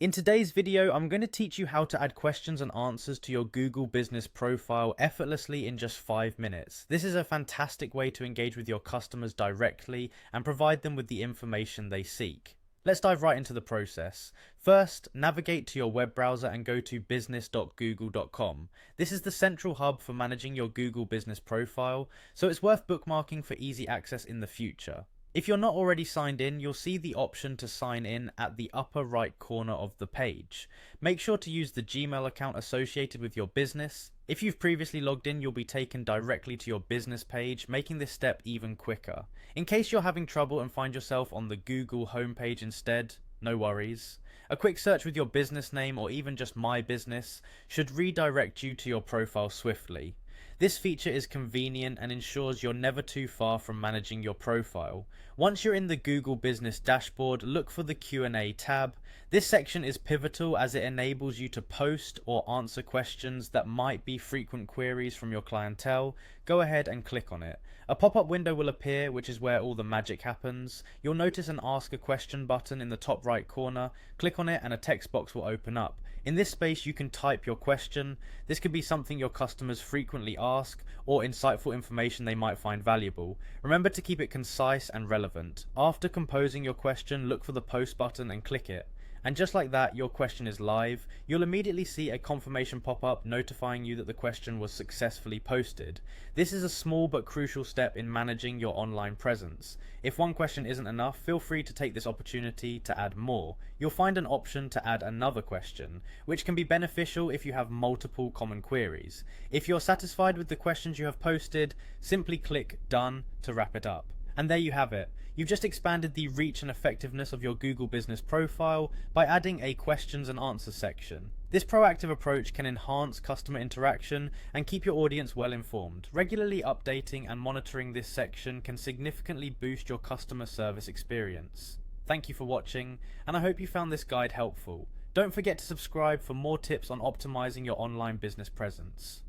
In today's video, I'm going to teach you how to add questions and answers to your Google Business profile effortlessly in just 5 minutes. This is a fantastic way to engage with your customers directly and provide them with the information they seek. Let's dive right into the process. First, navigate to your web browser and go to business.google.com. This is the central hub for managing your Google Business profile, so it's worth bookmarking for easy access in the future. If you're not already signed in, you'll see the option to sign in at the upper right corner of the page. Make sure to use the Gmail account associated with your business. If you've previously logged in, you'll be taken directly to your business page, making this step even quicker. In case you're having trouble and find yourself on the Google homepage instead, no worries. A quick search with your business name or even just My Business should redirect you to your profile swiftly. This feature is convenient and ensures you're never too far from managing your profile. Once you're in the Google Business dashboard, look for the Q&A tab. This section is pivotal as it enables you to post or answer questions that might be frequent queries from your clientele. Go ahead and click on it. A pop-up window will appear, which is where all the magic happens. You'll notice an Ask a Question button in the top right corner. Click on it and a text box will open up. In this space, you can type your question. This could be something your customers frequently ask or insightful information they might find valuable. Remember to keep it concise and relevant. After composing your question, look for the post button and click it. And just like that, your question is live. You'll immediately see a confirmation pop up notifying you that the question was successfully posted. This is a small but crucial step in managing your online presence. If one question isn't enough, feel free to take this opportunity to add more. You'll find an option to add another question, which can be beneficial if you have multiple common queries. If you're satisfied with the questions you have posted, simply click Done to wrap it up. And there you have it. You've just expanded the reach and effectiveness of your Google Business profile by adding a questions and answers section. This proactive approach can enhance customer interaction and keep your audience well informed. Regularly updating and monitoring this section can significantly boost your customer service experience. Thank you for watching, and I hope you found this guide helpful. Don't forget to subscribe for more tips on optimizing your online business presence.